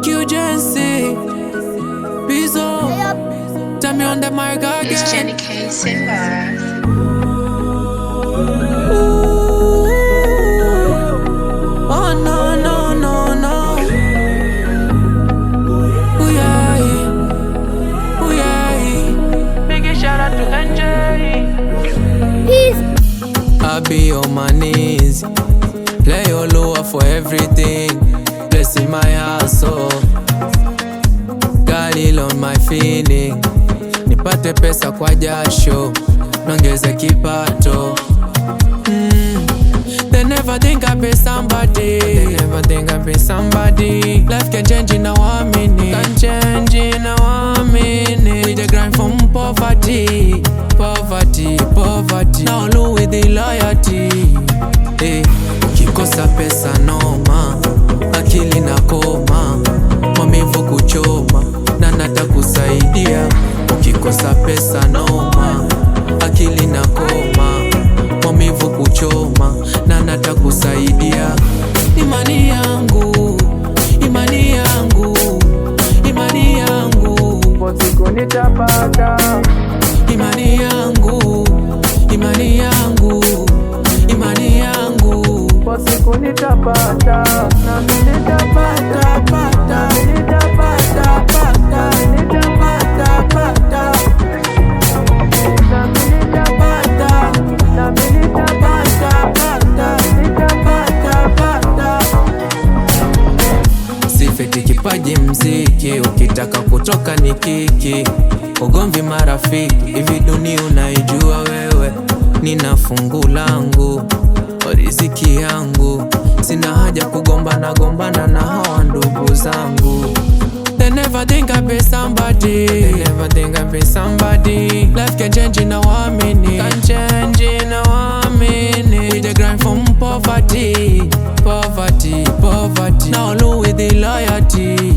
like you, Jency. Pizzo, tell me on the mic again. It's Jenny K. Simba. Oh no, no, no, no. Ooh yeah, ooh yeah. Big shout out to NJ. I be on my knees, play your lower for everything, blessing my hustle, Galil on my feeling, nipate pesa kwa jasho, nongeze kipato. They never think I be somebody. They never think I be somebody. Life can change in a 1 minute. Can change in a 1 minute. We the grind from poverty, poverty, poverty. Now low with the loyalty. Hey, ukikosa pesa noma, akili na koma, maumivu kuchoma, na natakusaidia. Ukikosa pesa noma, akili na koma, maumivu kuchoma, na natakusaidia. Imani yangu, imani yangu, imani yangu, kwa siku nitapata. Imani yangu, imani yangu, imani yangu, kwa siku nitapata. Nami nitapata, pata, nitapata, pata, nitapata, pata. Nami nitapata, nami nitapata, pata, nitapata, pata. Sifeti kipaji mziki, ukitaka kutoka ni kiki. Ugomvi marafiki, hivi dunia unaijua wewe. Nina fungu langu, riziki yangu, sina haja kugombana gombana na hawa ndugu zangu. They never think I be somebody. They never think I be somebody. Life can change in a 1 minute. Can change in a 1 minute. We the grind from poverty, poverty, poverty. Now low with the loyalty.